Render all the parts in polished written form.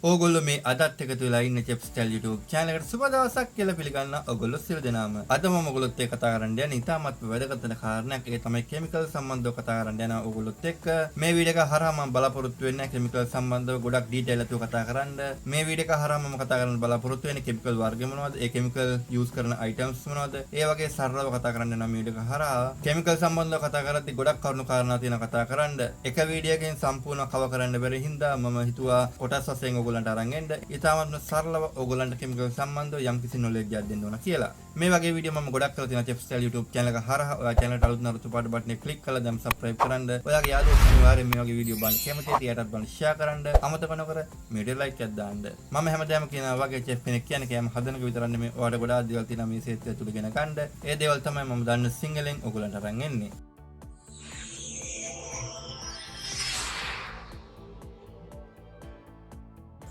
ඕගොල්ලෝ මේ අදත් එකතු වෙලා ඉන්න chefstyle YouTube channel එකට සුබ දවසක් කියලා පිළිගන්න ඕගොල්ලෝ සියලු දෙනාම. අද මම ඔයගොල්ලොත් එක්ක කතා කරන්න යන්නේ ඉතාමත් වැදගත් වෙන කාරණයක්. ඒ තමයි chemical සම්බන්ධව කතා කරන්න යන ඕගොල්ලොත් එක්ක. මේ වීඩියෝ එක හරහා මම බලාපොරොත්තු වෙන්නේ chemical සම්බන්ධව ගොඩක් detail එකතු කතා කරන්න. මේ වීඩියෝ එක හරහා මම කතා කරන්න බලාපොරොත්තු වෙන්නේ chemical වර්ග මොනවද? ඒ chemical use කරන items මොනවද? ඒ වගේ සරලව කතා කරන්න යන මේ වීඩියෝ එක හරහා chemical සම්බන්ධව කතා කරද්දී ගොඩක් කරුණු කාරණා තියෙනවා කතා කරන්න. එක වීඩියෝ එකකින් සම්පූර්ණ කව කරන්න බැරි හින්දා මම හිතුවා කොටස් වශයෙන් ඔයගොල්ලන්ට අරන් එන්න. ඉතාමත්ම සරලව ඔයගොල්ලන්ට chemical සම්බන්ධව යම්කිසි knowledge එකක් දෙන්න ඕන කියලා. මේ වගේ වීඩියෝ මම ගොඩක් කරලා තියෙනවා chefstyle YouTube channel එක හරහා. ඔයා channel එකට අලුත් නරතු පාට බටන් එක click කරලා දැන් subscribe කරන්න. ඔයාගේ යාළුවෝ අනිවාර්යෙන් මේ වගේ වීඩියෝ බලන්න කැමති ඇති. එයාටත් බලන්න share කරන්න. අමතක නොකර වීඩියෝ like එකක් දාන්න. මම හැමදාම කියනවා වගේ chef කෙනෙක් කියන්නේ කෑම හදනක විතරක් නෙමෙයි. ඔයාලට ගොඩාක් දේවල් තියෙනවා මේ ක්ෂේත්‍රය තුල ඉගෙන ගන්න. ඒ දේවල් තමයි මම දන්න සිංහලෙන් ඔයගොල්ලන්ට අරන් එන්නේ.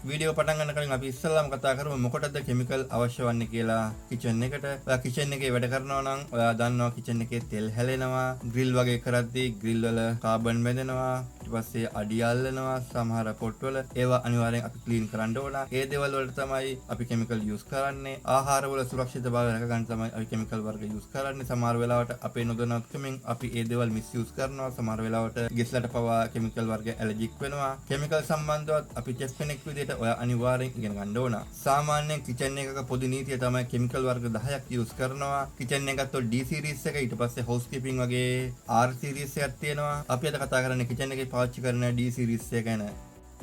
වීඩියෝ පටන් ගන්න කලින් අපි ඉස්සෙල්ලාම කතා කරමු මොකටද කෙමිකල් අවශ්‍ය වන්නේ කියලා කිචන් එකට. ඔයා කිචන් එකේ වැඩ කරනවා නම් ඔයා දන්නවා කිචන් එකේ තෙල් හැලෙනවා, ග්‍රිල් වගේ කරද්දී ග්‍රිල් වල කාබන් බැඳෙනවා, ඊට පස්සේ අඩි අල්ලනවා, සමහර පොට් වල ඒවා අනිවාර්යෙන් අපි ක්ලීන් කරන්න ඕන. ඒ දේවල් වලට තමයි අපි කෙමිකල් යූස් කරන්නේ. ආහාර වල සුරක්ෂිතභාවය රැක ගන්න තමයි අපි කෙමිකල් වර්ග යූස් කරන්නේ. සමහර වෙලාවට අපේ නොදැනුවත්කමින් අපි ඒ දේවල් මිස්යූස් කරනවා. සමහර වෙලාවට ගෙස්ලට පවා කෙමිකල් වර්ග ඇලර්ජික් වෙනවා. කෙමිකල් සම්බන්ධවත් අපි චෙෆ් කෙනෙක් විදිහට ඔයා අනිවාර්යෙන් ඉගෙන ගන්න ඕන. සාමාන්‍යයෙන් කිචන් එකක පොදු නීතිය තමයි කෙමිකල් වර්ග 10ක් යූස් කරනවා. කිචන් එකක් ගත්තොත් D series එක, ඊට පස්සේ හවුස් කීපින් වගේ R series එකක් තියෙනවා. අපි අද කතා කරන්නේ කිචන් එකේ පාවිච්චි කරන D series එක ගැන.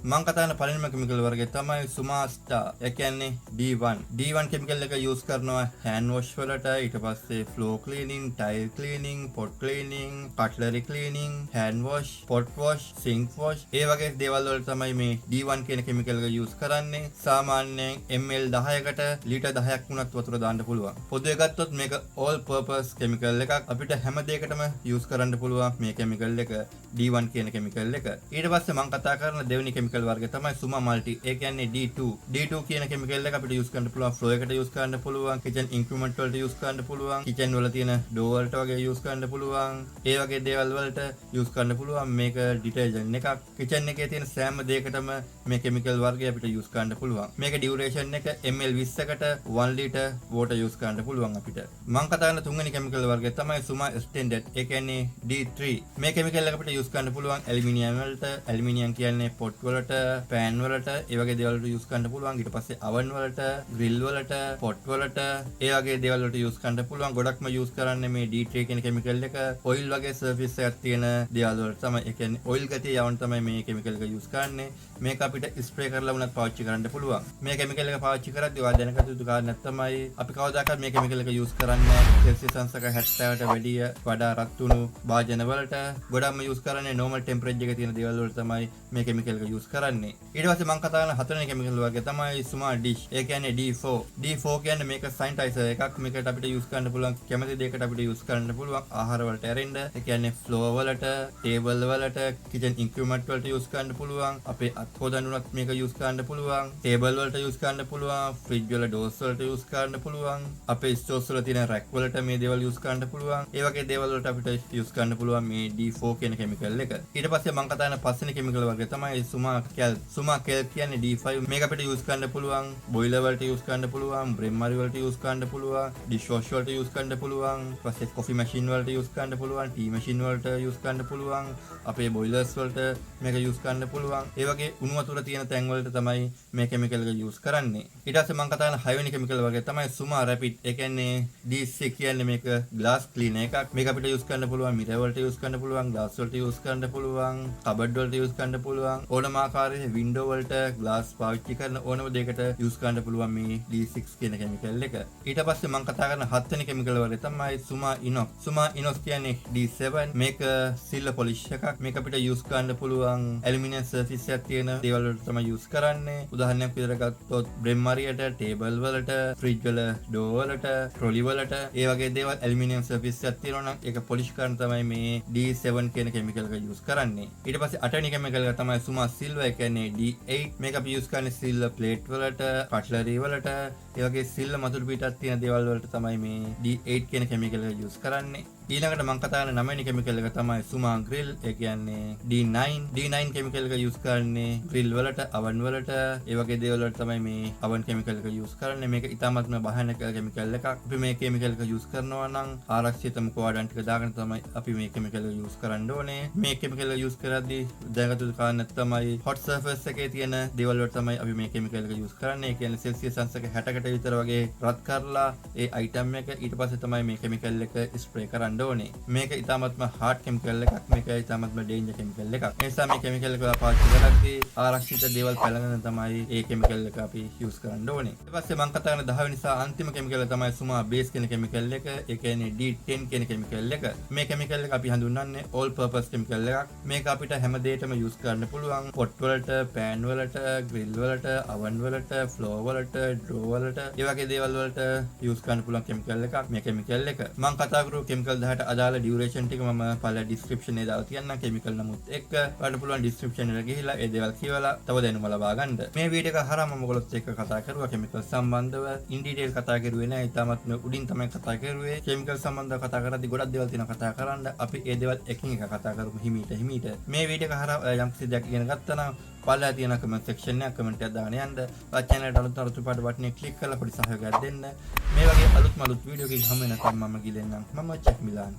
මම කතා කරන පළවෙනිම කෙමිකල් වර්ගය තමයි Suma Star. ඒ කියන්නේ D1. D1 කෙමිකල් එක යූස් කරනවා hand wash වලට, ඊට පස්සේ floor cleaning, tile cleaning, pot cleaning, cutlery cleaning, hand wash, pot wash, sink wash. ඒ වගේ දේවල් වලට තමයි මේ D1 කියන කෙමිකල් එක යූස් කරන්නේ. සාමාන්‍යයෙන් ml 10කට ලීටර් 10ක් වුණත් වතුර දාන්න පුළුවන්. පොදුවේ ගත්තොත් මේක all purpose කෙමිකල් එකක්. අපිට හැම දෙයකටම යූස් කරන්න පුළුවන් මේ කෙමිකල් එක D1 කියන කෙමිකල් එක. ඊට පස්සේ මම කතා කරන දෙවෙනි කෙමිකල් වර්ගය තමයි Suma maliti. ඒ කියන්නේ D2. D2 කියන කෙමිකල් එක අපිට යූස් කරන්න පුළුවන් ෆ්ලෝ එකට යූස් කරන්න පුළුවන්, කිචන් ඉන්ක්‍රිමන්ට් වලට යූස් කරන්න පුළුවන්, කිචන් වල තියෙන ඩෝ වලට වගේ යූස් කරන්න පුළුවන්. ඒ වගේ දේවල් වලට යූස් කරන්න පුළුවන්. මේක ඩිටර්ජන්ට් එකක්. කිචන් එකේ තියෙන සෑම දෙයකටම මේ කෙමිකල් වර්ගය අපිට යූස් කරන්න පුළුවන්. මේක ඩියුරේෂන් එක ml 20කට 1 ලීටර් වෝටර් යූස් කරන්න පුළුවන් අපිට. මම කතා කරන තුන්වෙනි කෙමිකල් වර්ගය තමයි Suma extended. ඒ කියන්නේ D3. මේ කෙමිකල් එක අපිට යූස් කරන්න පුළුවන් ඇලුමිනියම් වලට. ඇලුමිනියම් කියන්නේ පොට් වලට, පෑන් වලට, ඒ වගේ දේවල් වලට යූස් කරන්න පුළුවන්. ඊට පස්සේ oven වලට, grill වලට, pot වලට, ඒ වගේ දේවල් වලට යූස් කරන්න පුළුවන්. ගොඩක්ම යූස් කරන්නේ මේ D3 කියන කෙමිකල් එක oil වගේ surface එකක් තියෙන දේවල් වලට තමයි. ඒ කියන්නේ oil ගතිය යවන්න තමයි මේ කෙමිකල් එක යූස් කරන්නේ. මේක අපිට ස්ප්‍රේ කරලා වුණත් පාවිච්චි කරන්න පුළුවන්. මේ කෙමිකල් එක පාවිච්චි කරද්දී ඔයා දැනගත යුතු කාරණයක් තමයි අපි කවදාකවත් මේ කෙමිකල් එක යූස් කරන්නේ සෙල්සියස් අංශක 70ට වැඩිය වඩා රත් වුණු භාජන වලට. ගොඩක්ම යූස් කරන්නේ normal temperature එකේ තියෙන දේවල් වලට තමයි මේ කෙමිකල් එක යූස් කරන්නේ. ඊට පස්සේ මම කතා කරන හතරවෙනි කෙමිකල් වර්ගය තමයි Suma dish. ඒ කියන්නේ D4. D4 කියන්නේ මේක sanitizer එකක්. මේකට අපිට යූස් කරන්න පුළුවන් කැමති දෙයකට අපිට යූස් කරන්න පුළුවන්. ආහාර වලට ඇරෙන්න. ඒ කියන්නේ floor වලට, table වලට, kitchen equipment වලට යූස් කරන්න පුළුවන්. අපේ අත් හොදන්න උනත් මේක යූස් කරන්න පුළුවන්. table වලට යූස් කරන්න පුළුවන්. fridge වල doors වලට යූස් කරන්න පුළුවන්. අපේ stores වල තියෙන rack වලට මේ දේවල් යූස් කරන්න පුළුවන්. ඒ වගේ දේවල් වලට අපිට යූස් කරන්න පුළුවන් මේ D4 කියන කෙමිකල් එක. ඊට පස්සේ මම කතා කරන පස්වෙනි කෙමිකල් වර්ගය තමයි Suma calc. Suma calc කියන්නේ D5. මේක අපිට යූස් කරන්න පුළුවන් බොයිලර් වලට යූස් කරන්න පුළුවන්, බ්‍රෙම්මරි වලට යූස් කරන්න පුළුවන්, ඩිෂ් වොෂ් වලට යූස් කරන්න පුළුවන්, ඊපස්සේ කොෆි මැෂින් වලට යූස් කරන්න පුළුවන්, ටී මැෂින් වලට යූස් කරන්න පුළුවන්, අපේ බොයිලර්ස් වලට මේක යූස් කරන්න පුළුවන්. ඒ වගේ උණු වතුර තියෙන තැන් වලට තමයි මේ කෙමිකල් එක යූස් කරන්නේ. ඊට පස්සේ මම කතා කරන හයවෙනි කෙමිකල් වර්ගය තමයි Suma rapid. ඒ කියන්නේ D6 කියන්නේ මේක glass cleaner එකක්. මේක අපිට යූස් කරන්න පුළුවන් මිරර් වලට යූස් කරන්න පුළුවන්, glass වලට යූස් කරන්න පුළුවන්, cupboard වලට යූස් කරන්න පුළුවන්. ඕනම ආකාරයේ window වලට glass පාවිච්චි කරන ඕනම දෙයකට යූස් කරන්න පුළුවන් මේ D6 කියන කෙමිකල් එක. ඊට පස්සේ මම කතා කරන හත්වෙනි කෙමිකල් වර්ගය තමයි Suma inox. Suma inox කියන්නේ D7. මේක silver polish එකක්. මේක අපිට යූස් කරන්න පුළුවන් aluminium surface එකක් තියෙන දේවල් වලට තමයි යූස් කරන්නේ. උදාහරණයක් විදිහට ගත්තොත් බ්‍රෙම්මරියට, table වලට, fridge වල door වලට, trolley වලට, ඒ වගේ දේවල් aluminium surface එකක් තියෙනවා නම් ඒක polish කරන්න තමයි මේ D7 කියන කෙමිකල් එක යූස් කරන්නේ. ඊට පස්සේ අටවෙනි කෙමිකල් එක තමයි Suma silver. ඒ කියන්නේ D8. මේක අපි යූස් කරන්නේ silver plate වලට, cutlery වලට, ඒ වගේ silver මතුරු පිටක් තියෙන දේවල් වලට තමයි මේ D8 කියන කෙමිකල් එක යූස් කරන්නේ. ඊළඟට මම කතා කරන 9 වෙනි chemical එක තමයි Suma grill. ඒ කියන්නේ D9. D9 chemical එක use කරන්නේ grill වලට, oven වලට, ඒ වගේ දේවල් වලට තමයි මේ oven chemical එක use කරන්නේ. මේක ඉතාමත්ම භයානක chemical එකක්. අපි මේ chemical එක use කරනවා නම් ආරක්ෂිත මුඛවාඩම් ටික දාගෙන තමයි අපි මේ chemical එක use කරන්න ඕනේ. මේ chemical එක use කරද්දී දැනගත යුතු කාරණා තමයි hot surface එකේ තියෙන දේවල් වලට තමයි අපි මේ chemical එක use කරන්නේ. ඒ කියන්නේ Celsius අංශක 60කට විතර වගේ රත් කරලා ඒ item එක ඊට පස්සේ තමයි මේ chemical එක spray කරන්න ඕනේ. මේක ඉතාමත්ම hard chemical එකක්. මේක ඉතාමත්ම danger chemical එකක්. ඒ නිසා මේ chemical එක පාවිච්චි කරද්දී ආරක්ෂිත දේවල් පැලඳගෙන තමයි මේ chemical එක අපි use කරන්න ඕනේ. ඊට පස්සේ මම කතා කරන 10 වෙනි සහ අන්තිම chemical එක තමයි Suma base කියන chemical එක. ඒ කියන්නේ D10 කියන chemical එක. මේ chemical එක අපි හඳුන්වන්නේ all purpose chemical එකක්. මේක අපිට හැම දෙයකම use කරන්න පුළුවන්. pot වලට, pan වලට, grill වලට, oven වලට, floor වලට, drawer වලට, ඒ වගේ දේවල් වලට use කරන්න පුළුවන් chemical එකක් මේ chemical එක. මම කතා කරු chemical 10ට අදාළ duration ටික මම පළල description එකේ දාලා තියන්නම් chemical නමුත් එක්ක. ඔයාලට පුළුවන් description එකට ගිහිල්ලා ඒ දේවල් කියවලා තව දැනුම ලබා ගන්න. මේ වීඩියෝ එක හරහා මම ඔයගොල්ලොත් එක්ක කතා කරුවා chemical සම්බන්ධව. in detail කතා කරුවේ නෑ. ඉතාමත්ම උඩින් තමයි කතා කරුවේ. chemical සම්බන්ධව කතා කරද්දී ගොඩක් දේවල් තියෙනවා කතා කරන්න. අපි ඒ දේවල් එකින් එක කතා කරමු හිමීට. මේ වීඩියෝ එක හරහා යම් කිසි දෙයක් ඉගෙන ගත්තා නම් පළල තියෙන comment section එක comment එකක් දාගෙන යන්න. ඔය channel එකට අලුත් පාට button එක click කරලා පොඩි සහයෝගයක් දෙන්න. මේ වගේ අලුත් වීඩියෝ එකකින් හමු වෙනකම් මම ගිලෙන්නම්. මම චෙක් මිලාන්.